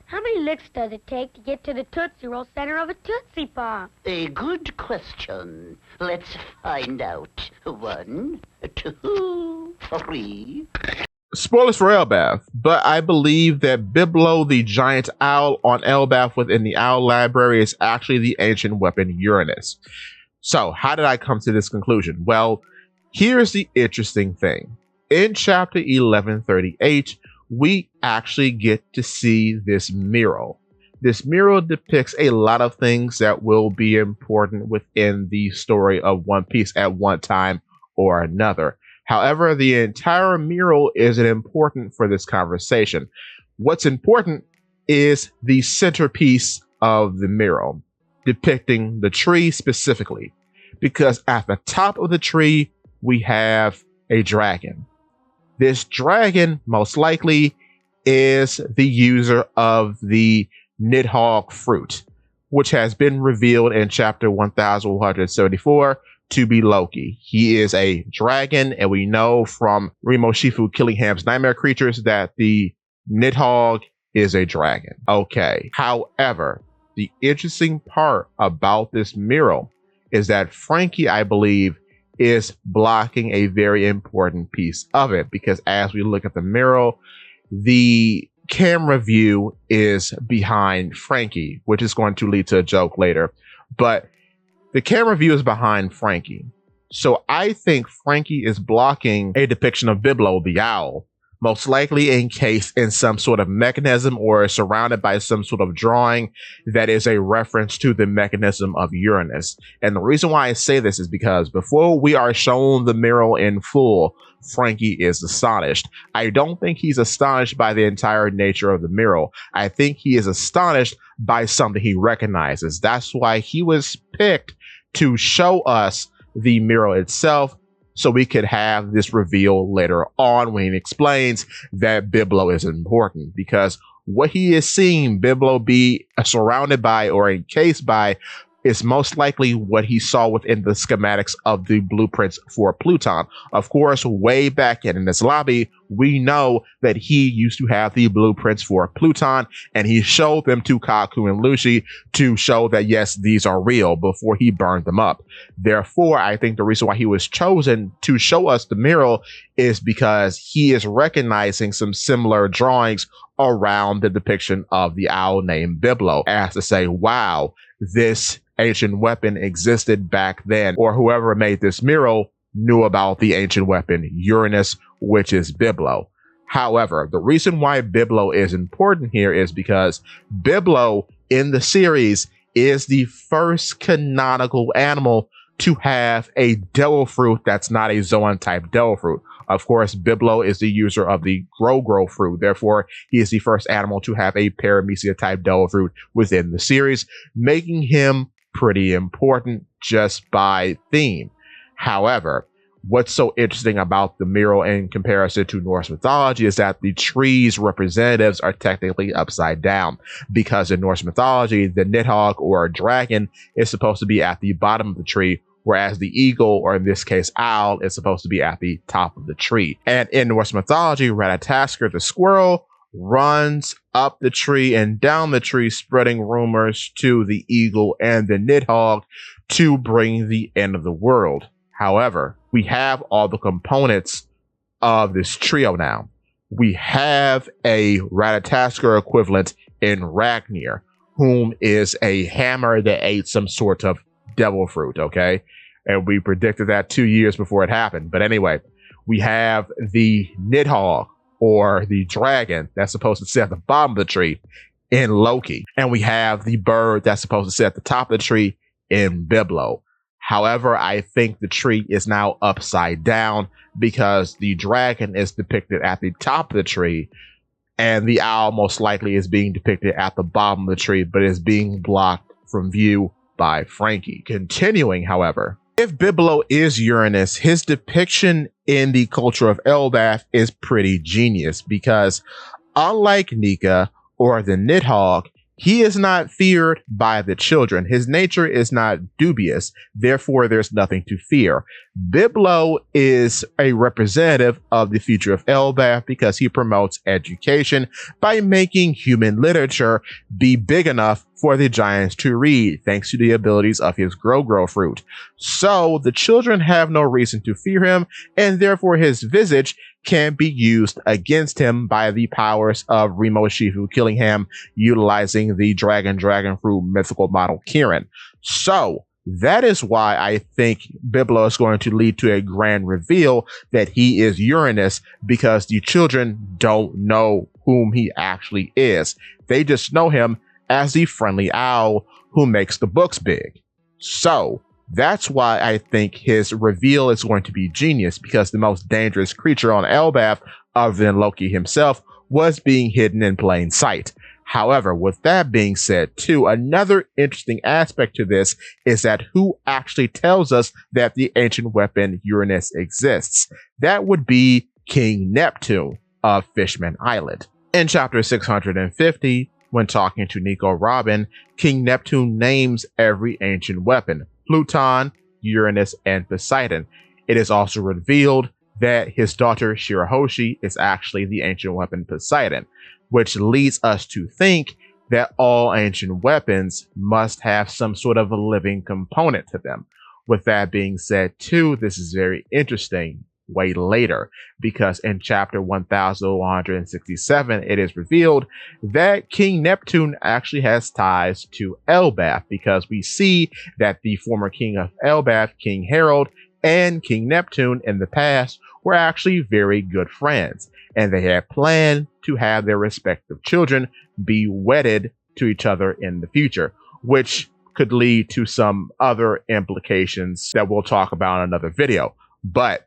How many licks does it take to get to the Tootsie Roll center of a Tootsie Pop? A good question. Let's find out. 1, 2, 3. Spoilers for Elbaf, but I believe that Biblo, the giant owl on Elbaf within the Owl Library, is actually the ancient weapon Uranus. So, how did I come to this conclusion? Well, here's the interesting thing. In chapter 1138, we actually get to see this mural. This mural depicts a lot of things that will be important within the story of One Piece at one time or another. However, the entire mural isn't important for this conversation. What's important is the centerpiece of the mural, depicting the tree specifically, because at the top of the tree, we have a dragon. This dragon, most likely, is the user of the Nidhogg fruit, which has been revealed in chapter 1174 to be Loki. He is a dragon, and we know from Remo Shifu Killingham's Nightmare Creatures that the Nidhogg is a dragon. Okay. However, the interesting part about this mural is that Frankie, I believe, is blocking a very important piece of it, because as we look at the mural, the camera view is behind Frankie, which is going to lead to a joke later. But the camera view is behind Frankie. So I think Frankie is blocking a depiction of Biblo, the owl, most likely encased in some sort of mechanism or surrounded by some sort of drawing that is a reference to the mechanism of Uranus. And the reason why I say this is because before we are shown the mural in full, Frankie is astonished. I don't think he's astonished by the entire nature of the mural. I think he is astonished by something he recognizes. That's why he was picked to show us the mural itself, so we could have this reveal later on when he explains that Biblo is important, because what he is seeing Biblo be surrounded by or encased by is most likely what he saw within the schematics of the blueprints for Pluton. Of course, way back in this lobby, we know that he used to have the blueprints for Pluton, and he showed them to Kaku and Lucy to show that, yes, these are real before he burned them up. Therefore, I think the reason why he was chosen to show us the mural is because he is recognizing some similar drawings around the depiction of the owl named Biblo, as to say, wow, this ancient weapon existed back then, or whoever made this mural knew about the ancient weapon Uranus, which is Biblo. However, the reason why Biblo is important here is because Biblo in the series is the first canonical animal to have a devil fruit that's not a Zoan type devil fruit. Of course, Biblo is the user of the Grow fruit. Therefore, he is the first animal to have a Paramecia type devil fruit within the series, making him pretty important just by theme. However, what's so interesting about the mural in comparison to Norse mythology is that the tree's representatives are technically upside down, because in Norse mythology, the Nidhogg or dragon is supposed to be at the bottom of the tree, whereas the eagle, or in this case owl, is supposed to be at the top of the tree. And in Norse mythology, Ratatoskr the squirrel runs up the tree and down the tree, spreading rumors to the eagle and the Nidhogg to bring the end of the world. However, we have all the components of this trio now. We have a Ratatoskr equivalent in Ragnir, whom is a hammer that ate some sort of devil fruit, okay? And we predicted that 2 years before it happened. But anyway, we have the Nidhogg, or the dragon, that's supposed to sit at the bottom of the tree in Loki. And we have the bird that's supposed to sit at the top of the tree in Biblo. However, I think the tree is now upside down, because the dragon is depicted at the top of the tree, and the owl most likely is being depicted at the bottom of the tree, but is being blocked from view by Frankie. Continuing, however, if Biblo is Uranus, his depiction in the culture of Elbaf is pretty genius, because unlike Nika or the Nidhogg, He is not feared by the children. His nature is not dubious. Therefore, there's nothing to fear. Biblo is a representative of the future of Elbaf because he promotes education by making human literature be big enough for the giants to read, thanks to the abilities of his grow fruit. So the children have no reason to fear him, and therefore his visage can be used against him by the powers of Remo Shifu Killingham, utilizing the dragon fruit mythical model Kirin. So that is why I think Biblo is going to lead to a grand reveal that he is Uranus, because the children don't know whom he actually is. They just know him as the friendly owl who makes the books big. So that's why I think his reveal is going to be genius, because the most dangerous creature on Elbaf, other than Loki himself, was being hidden in plain sight. However, with that being said, too, another interesting aspect to this is that who actually tells us that the ancient weapon Uranus exists? That would be King Neptune of Fishman Island. In chapter 650, when talking to Nico Robin, King Neptune names every ancient weapon: Pluton, Uranus, and Poseidon. It is also revealed that his daughter Shirahoshi is actually the ancient weapon Poseidon, which leads us to think that all ancient weapons must have some sort of a living component to them. With that being said, too, this is very interesting way later, because in chapter 1167, it is revealed that King Neptune actually has ties to Elbaf, because we see that the former king of Elbaf, King Harold, and King Neptune in the past were actually very good friends, and they had planned to have their respective children be wedded to each other in the future, which could lead to some other implications that we'll talk about in another video. But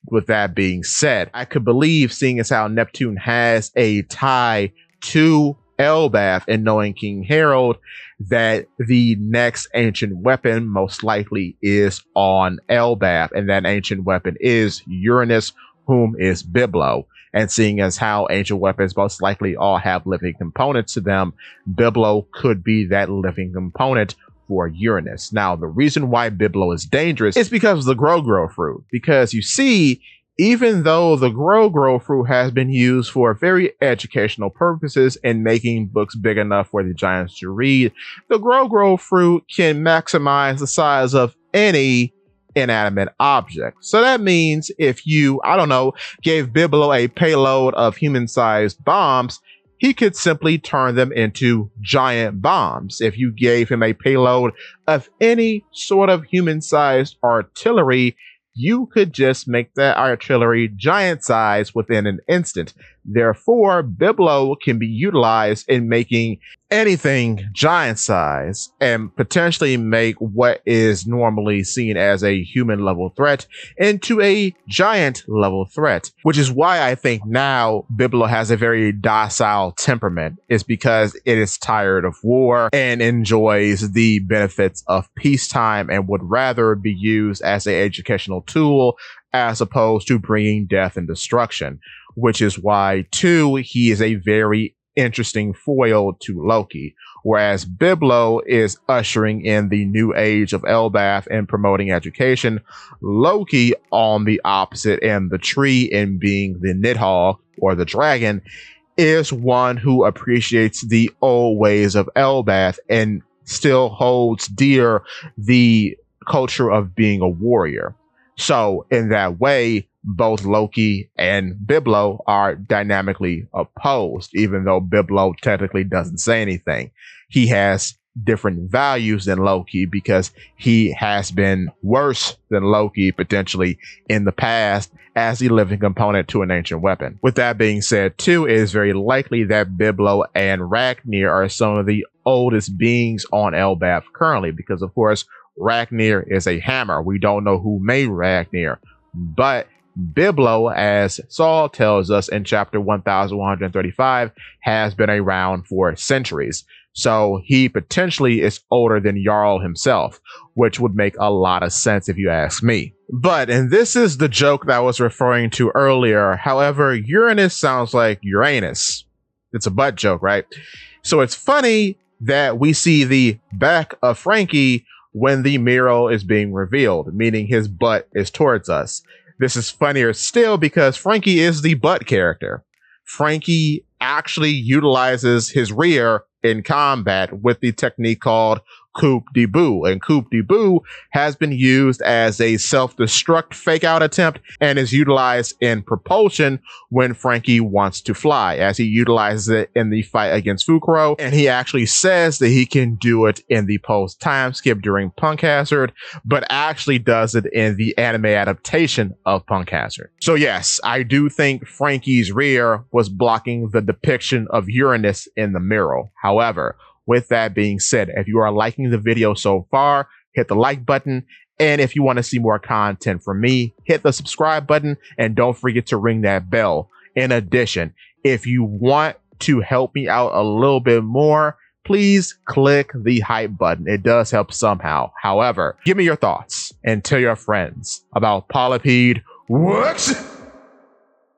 with that being said, I could believe, seeing as how Neptune has a tie to Elbaf and knowing King Harold, that the next ancient weapon most likely is on Elbaf, and that ancient weapon is Uranus, whom is Biblo. And seeing as how ancient weapons most likely all have living components to them, Biblo could be that living component for Uranus. Now, the reason why Biblo is dangerous is because of the grow fruit. Because you see, even though the grow fruit has been used for very educational purposes and making books big enough for the giants to read, the grow fruit can maximize the size of any inanimate object. So that means if you, I don't know, gave Biblo a payload of human-sized bombs, he could simply turn them into giant bombs. If you gave him a payload of any sort of human-sized artillery, you could just make that artillery giant size within an instant. Therefore, Biblo can be utilized in making anything giant size and potentially make what is normally seen as a human level threat into a giant level threat, which is why I think now Biblo has a very docile temperament. Is because it is tired of war and enjoys the benefits of peacetime and would rather be used as an educational tool as opposed to bringing death and destruction, which is why, too, he is a very interesting foil to Loki, whereas Biblo is ushering in the new age of Elbaf and promoting education. Loki, on the opposite end of the tree in being the Nidhogg or the dragon, is one who appreciates the old ways of Elbaf and still holds dear the culture of being a warrior. So in that way, both Loki and Biblo are dynamically opposed, even though Biblo technically doesn't say anything. He has different values than Loki because he has been worse than Loki potentially in the past as the living component to an ancient weapon. With that being said, too, it is very likely that Biblo and Ragnir are some of the oldest beings on Elbaf currently, because of course Ragnir is a hammer. We don't know who made Ragnir, but Biblo, as Saul tells us in chapter 1135, has been around for centuries. So he potentially is older than Jarl himself, which would make a lot of sense if you ask me. But, and this is the joke that I was referring to earlier, however, Uranus sounds like Uranus. It's a butt joke, right? So it's funny that we see the back of Frankie when the mural is being revealed, meaning his butt is towards us. This is funnier still because Frankie is the butt character. Frankie actually utilizes his rear in combat with the technique called coup de bout. And coup de bout has been used as a self-destruct fake-out attempt and is utilized in propulsion when Frankie wants to fly, as he utilizes it in the fight against Fukuro. And he actually says that he can do it in the post-time skip during Punk Hazard, but actually does it in the anime adaptation of Punk Hazard. So yes, I do think Frankie's rear was blocking the depiction of Uranus in the mural. However, with that being said, if you are liking the video so far, hit the like button. And if you want to see more content from me, hit the subscribe button and don't forget to ring that bell. In addition, if you want to help me out a little bit more, please click the hype button. It does help somehow. However, give me your thoughts and tell your friends about Polypede Works.